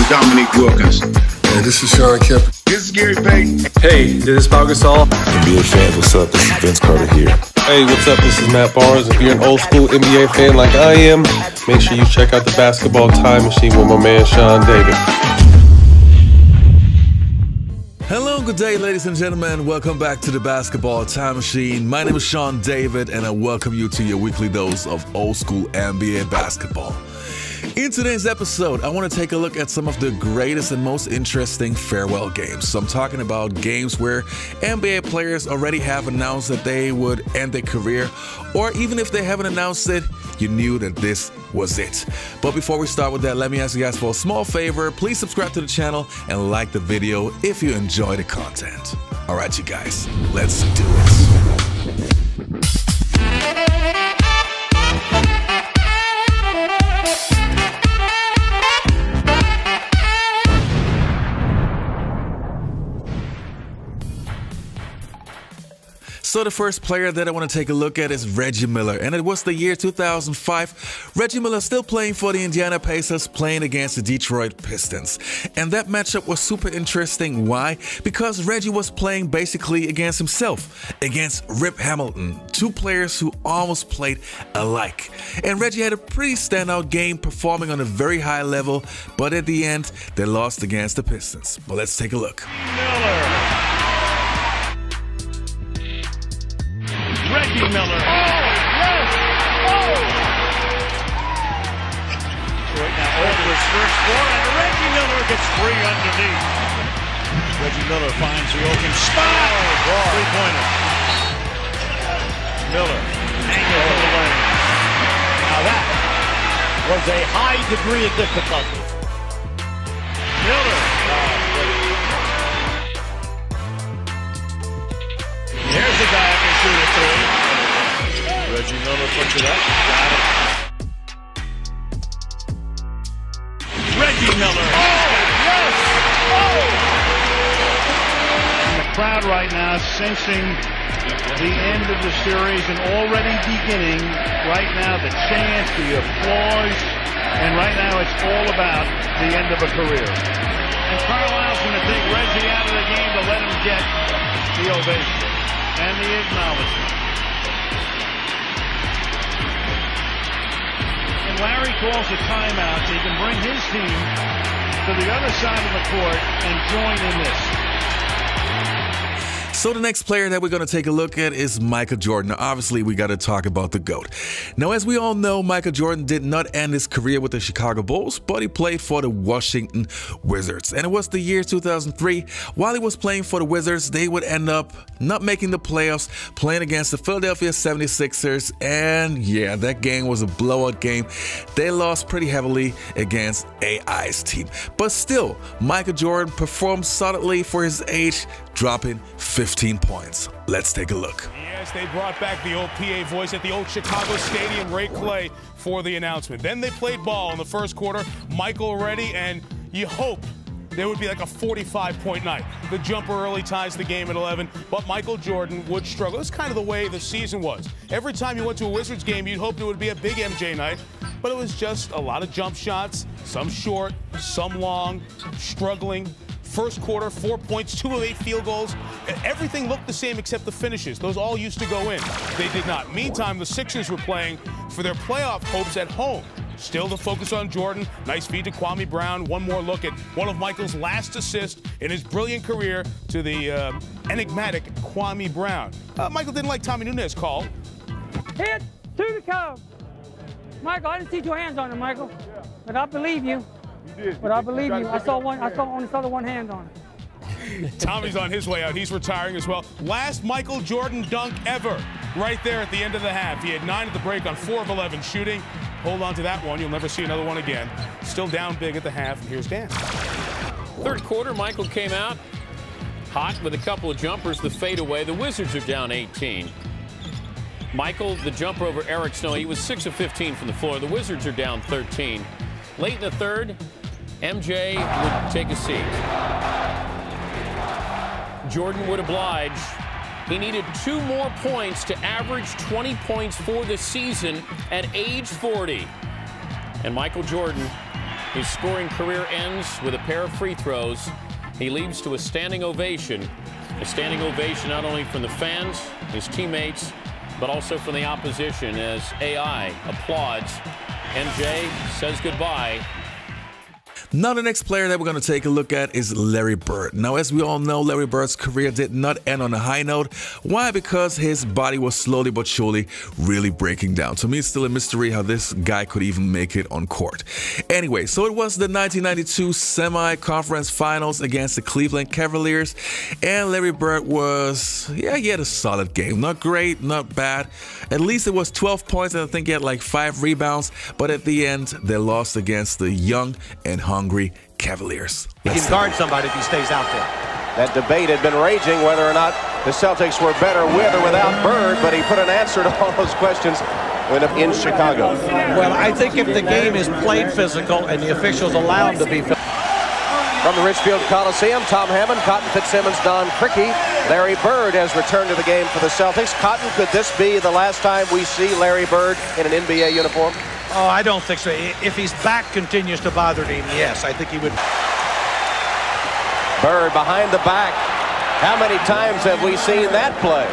Dominique Wilkins. Hey, this is Sean Kemp. This is Gary Payton. Hey, this is Pau Gasol. NBA fans, what's up? This is Vince Carter here. Hey, what's up? This is Matt Barnes. If you're an old school NBA fan like I am, make sure you check out the Basketball Time Machine with my man Sean David. Hello, good day, ladies and gentlemen. Welcome back to the Basketball Time Machine. My name is Sean David, and I welcome you to your weekly dose of old school NBA basketball. In today's episode, I want to take a look at some of the greatest and most interesting farewell games. So I'm talking about games where NBA players already have announced that they would end their career, or even if they haven't announced it, you knew that this was it. But before we start with that, let me ask you guys for a small favor. Please subscribe to the channel and like the video if you enjoy the content. All right, you guys, let's do it. So the first player that I want to take a look at is Reggie Miller, and it was the year 2005. Reggie Miller still playing for the Indiana Pacers, playing against the Detroit Pistons. And that matchup was super interesting. Why? Because Reggie was playing basically against himself, against Rip Hamilton, two players who almost played alike. And Reggie had a pretty standout game, performing on a very high level, but at the end, they lost against the Pistons. Well, let's take a look. Reggie Miller. Oh, yes! Oh! Right now over his first floor, and Reggie Miller gets free underneath. Reggie Miller finds the open spot. Oh, three-pointer. Miller angles in the lane. Now that was a high degree of difficulty. Miller. There's the guy who can shoot a three. Reggie Miller puts it up. Got it. Reggie Miller. Oh, yes! Oh! And the crowd right now sensing the end of the series and already beginning. Right now, the chants, the applause. And right now, it's all about the end of a career. And Carlisle's going to take Reggie out of the game to let him get the ovation and the acknowledgement. And Larry calls a timeout so he can bring his team to the other side of the court and join in this. So the next player that we're going to take a look at is Michael Jordan. Now, obviously, we got to talk about the GOAT. Now, as we all know, Michael Jordan did not end his career with the Chicago Bulls, but he played for the Washington Wizards. And it was the year 2003. While he was playing for the Wizards, they would end up not making the playoffs, playing against the Philadelphia 76ers. And yeah, that game was a blowout game. They lost pretty heavily against AI's team. But still, Michael Jordan performed solidly for his age, dropping 15 points. Let's take a look. Yes, they brought back the old PA voice at the old Chicago Stadium, Ray Clay, for the announcement. Then they played ball in the first quarter. Michael ready, and you hope there would be like a 45-point night. The jumper early ties the game at 11, but Michael Jordan would struggle. It's kind of the way the season was. Every time you went to a Wizards game, you'd hope it would be a big MJ night, but it was just a lot of jump shots, some short, some long, struggling. First quarter, 4 points, 2 of 8 field goals. Everything looked the same except the finishes. Those all used to go in. They did not. Meantime, the Sixers were playing for their playoff hopes at home. Still the focus on Jordan. Nice feed to Kwame Brown. One more look at one of Michael's last assists in his brilliant career to the enigmatic Kwame Brown. Michael didn't like Tommy Nunez's call. Hit to the cone. Michael, I didn't see 2 hands on him, Michael. But I believe you. But I believe you. I only saw the 1 hand on it. Tommy's on his way out. He's retiring as well. Last Michael Jordan dunk ever, right there at the end of the half. He had 9 at the break on 4 of 11 shooting. Hold on to that one. You'll never see another one again. Still down big at the half. And here's Dan. Third quarter, Michael came out hot with a couple of jumpers. The fadeaway. The Wizards are down 18. Michael, the jumper over Eric Snow. He was 6 of 15 from the floor. The Wizards are down 13. Late in the third, MJ would take a seat. Jordan would oblige. He needed 2 more points to average 20 points for the season at age 40. And Michael Jordan His scoring career ends with a pair of free throws. He leads to a standing ovation. A standing ovation not only from the fans, his teammates, but also from the opposition as AI applauds. MJ says goodbye. Now the next player that we're going to take a look at is Larry Bird. Now, as we all know, Larry Bird's career did not end on a high note. Why? Because his body was slowly but surely really breaking down. To me, it's still a mystery how this guy could even make it on court. Anyway, so it was the 1992 semi-conference finals against the Cleveland Cavaliers. And Larry Bird was, he had a solid game. Not great, not bad. At least it was 12 points, and I think he had like 5 rebounds. But at the end, they lost against the young and hungry Cavaliers. He can guard somebody if he stays out there. That debate had been raging whether or not the Celtics were better with or without Bird, but he put an answer to all those questions in Chicago. Well, I think if the game is played physical and the officials allow him to be physical. From the Richfield Coliseum, Tom Hammond, Cotton Fitzsimmons, Don Crickey, Larry Bird has returned to the game for the Celtics. Cotton, could this be the last time we see Larry Bird in an NBA uniform? Oh, I don't think so. If his back continues to bother him, yes, I think he would. Bird behind the back. How many times have we seen that play?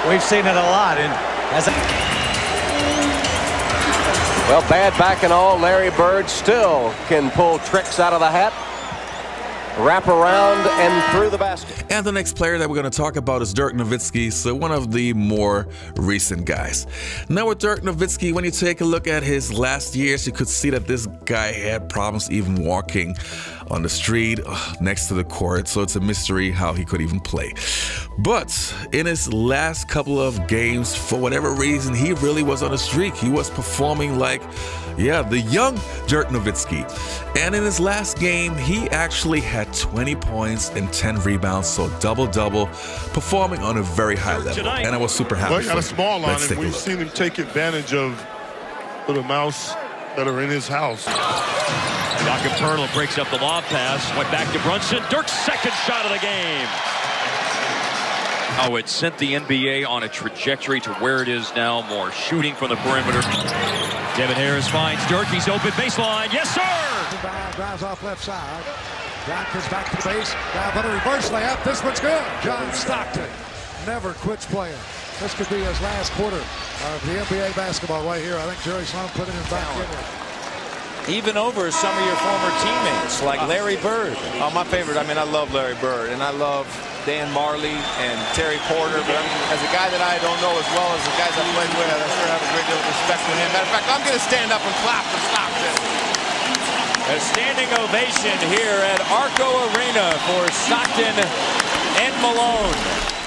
We've seen it a lot. And well, bad back and all, Larry Bird still can pull tricks out of the hat. Wrap around and through the basket. And the next player that we're going to talk about is Dirk Nowitzki, so one of the more recent guys. Now with Dirk Nowitzki, when you take a look at his last years, you could see that this guy had problems even walking on the street next to the court, so it's a mystery how he could even play. But in his last couple of games, for whatever reason, he really was on a streak. He was performing like, the young Dirk Nowitzki. And in his last game, he actually had 20 points and 10 rebounds, so double-double, performing on a very high level. And I was super happy. Well, he got a small on him. We've seen him take advantage of the mouse that are in his house. Pernell breaks up the lob pass, went back to Brunson. Dirk's second shot of the game. Oh, it sent the NBA on a trajectory to where it is now. More shooting from the perimeter. Devin Harris finds Dirk. He's open baseline. Yes, sir! Drives off left side. John comes back to the base. Now for the reverse layup. This one's good. John Stockton never quits playing. This could be his last quarter of the NBA basketball right here. I think Jerry Sloan putting him back in there. Even over some of your former teammates like Larry Bird. Oh, my favorite. I mean, I love Larry Bird, and I love Dan Marley and Terry Porter. But I mean, as a guy that I don't know as well as the guys I played with, I sure have a great deal of respect for him. Matter of fact, I'm going to stand up and clap for Stockton. A standing ovation here at Arco Arena for Stockton and Malone.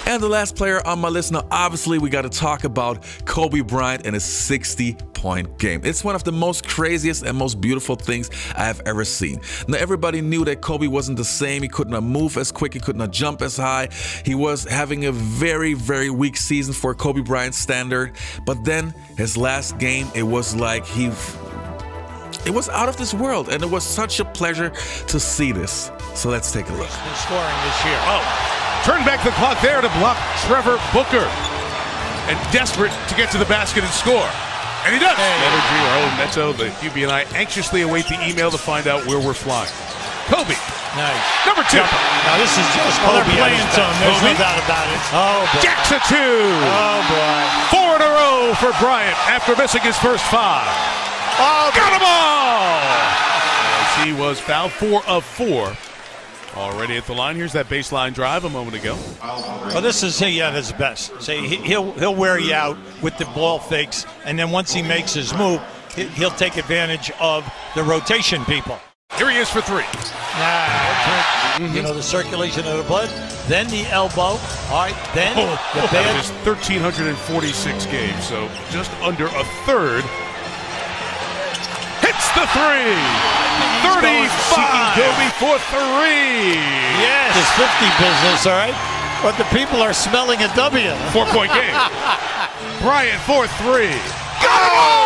And the last player on my list, now obviously we got to talk about Kobe Bryant and his 60-point game. It's one of the most craziest and most beautiful things I have ever seen. Now everybody knew that Kobe wasn't the same. He could not move as quick. He could not jump as high. He was having a very, very weak season for Kobe Bryant's standard. But then his last game, it was like it was out of this world, and it was such a pleasure to see this. So let's take a look. Scoring this year. Turn back the clock there to block Trevor Booker. And desperate to get to the basket and score. And he does. Energy, Raul Neto, the QB and I anxiously await the email to find out where we're flying. Kobe. Nice. Number 2. Now this is just Kobe. They're playing some. There's no doubt about it. Oh, boy. Jackson 2. Oh, boy. 4 in a row for Bryant after missing his first 5. Oh, got them all! As he was fouled 4 of 4. Already at the line. Here's that baseline drive a moment ago. Well, this is his best. Say he'll wear you out with the ball fakes, and then once he makes his move, he'll take advantage of the rotation people. Here he is for 3. You know, the circulation of the blood, then the elbow. All right, then the bad. That is 1,346 games, so just under a third. Hits the 3. 35. Kobe for 3. Yes, it's 50 business, all right? But the people are smelling a W. 4-point game. Bryant for 3. Got it all!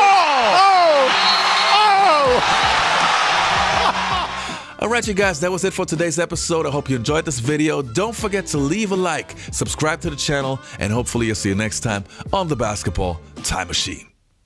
Alright you guys, that was it for today's episode. I hope you enjoyed this video. Don't forget to leave a like, subscribe to the channel, and hopefully I'll see you next time on the Basketball Time Machine.